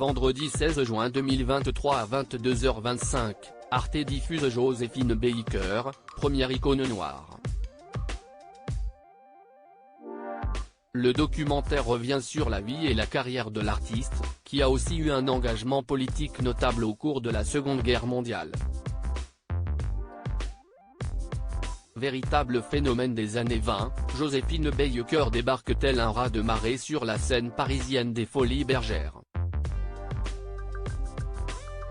Vendredi 16 juin 2023 à 22h25, Arte diffuse Joséphine Baker, première icône noire. Le documentaire revient sur la vie et la carrière de l'artiste, qui a aussi eu un engagement politique notable au cours de la Seconde Guerre mondiale. Véritable phénomène des années 20, Joséphine Baker débarque tel un raz de marée sur la scène parisienne des Folies Bergères.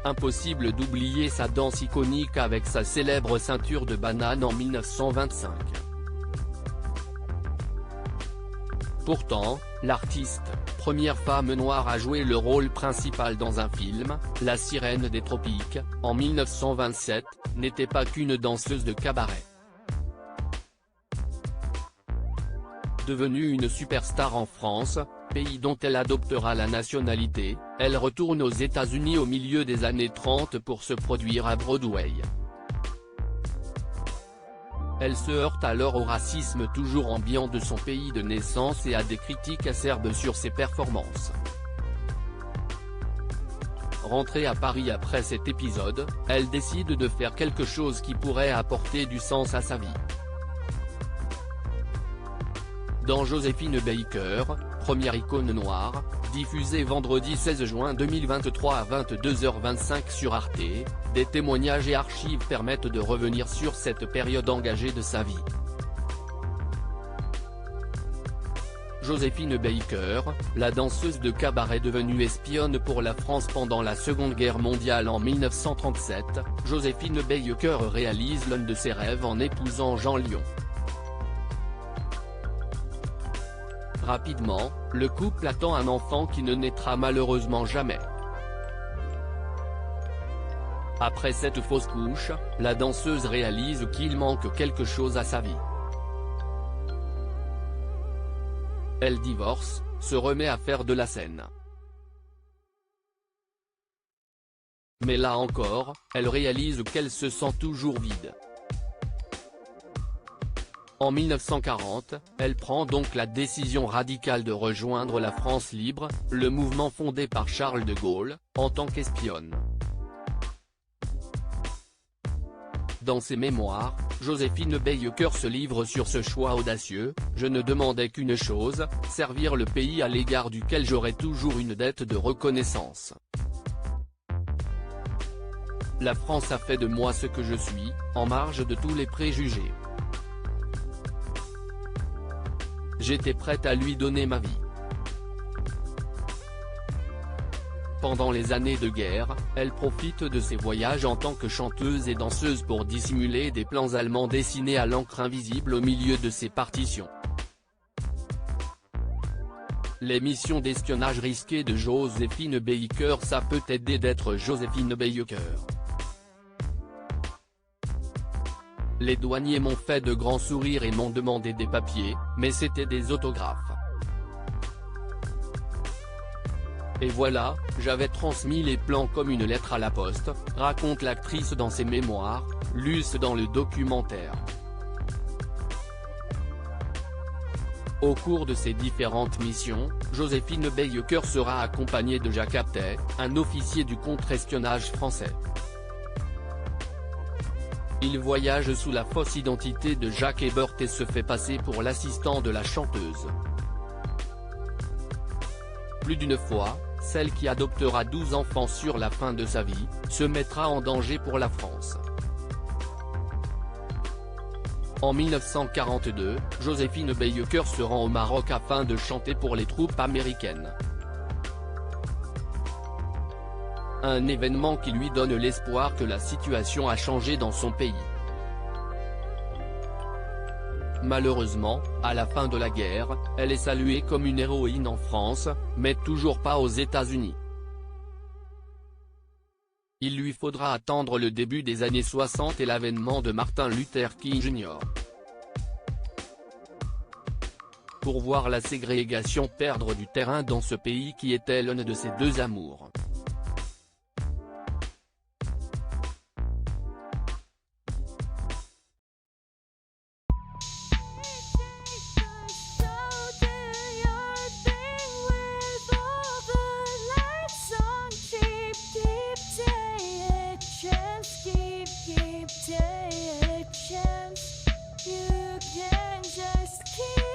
Impossible d'oublier sa danse iconique avec sa célèbre ceinture de banane en 1925. Pourtant, l'artiste, première femme noire à jouer le rôle principal dans un film, La Sirène des Tropiques, en 1927, n'était pas qu'une danseuse de cabaret. Devenue une superstar en France, pays dont elle adoptera la nationalité, elle retourne aux États-Unis au milieu des années 30 pour se produire à Broadway. Elle se heurte alors au racisme toujours ambiant de son pays de naissance et à des critiques acerbes sur ses performances. Rentrée à Paris après cet épisode, elle décide de faire quelque chose qui pourrait apporter du sens à sa vie. Dans Joséphine Baker, première icône noire, diffusée vendredi 16 juin 2023 à 22h25 sur Arte, des témoignages et archives permettent de revenir sur cette période engagée de sa vie. Joséphine Baker, la danseuse de cabaret devenue espionne pour la France pendant la Seconde Guerre mondiale en 1937, Joséphine Baker réalise l'un de ses rêves en épousant Jean Lion. Rapidement, le couple attend un enfant qui ne naîtra malheureusement jamais. Après cette fausse couche, la danseuse réalise qu'il manque quelque chose à sa vie. Elle divorce, se remet à faire de la scène. Mais là encore, elle réalise qu'elle se sent toujours vide. En 1940, elle prend donc la décision radicale de rejoindre la France libre, le mouvement fondé par Charles de Gaulle, en tant qu'espionne. Dans ses mémoires, Joséphine Baker se livre sur ce choix audacieux: « Je ne demandais qu'une chose, servir le pays à l'égard duquel j'aurai toujours une dette de reconnaissance. La France a fait de moi ce que je suis, en marge de tous les préjugés. J'étais prête à lui donner ma vie. » Pendant les années de guerre, elle profite de ses voyages en tant que chanteuse et danseuse pour dissimuler des plans allemands dessinés à l'encre invisible au milieu de ses partitions. Les missions d'espionnage risquées de Joséphine Baker. Ça peut aider d'être Joséphine Baker. Les douaniers m'ont fait de grands sourires et m'ont demandé des papiers, mais c'était des autographes. Et voilà, j'avais transmis les plans comme une lettre à la poste, raconte l'actrice dans ses mémoires, lues dans le documentaire. Au cours de ses différentes missions, Joséphine Baker sera accompagnée de Jacques Apthey, un officier du contre-espionnage français. Il voyage sous la fausse identité de Jacques Ebert et se fait passer pour l'assistant de la chanteuse. Plus d'une fois, celle qui adoptera 12 enfants sur la fin de sa vie, se mettra en danger pour la France. En 1942, Joséphine Baker se rend au Maroc afin de chanter pour les troupes américaines. Un événement qui lui donne l'espoir que la situation a changé dans son pays. Malheureusement, à la fin de la guerre, elle est saluée comme une héroïne en France, mais toujours pas aux États-Unis. Il lui faudra attendre le début des années 60 et l'avènement de Martin Luther King Jr. pour voir la ségrégation perdre du terrain dans ce pays qui était l'un de ses deux amours. give day a chance. You can just keep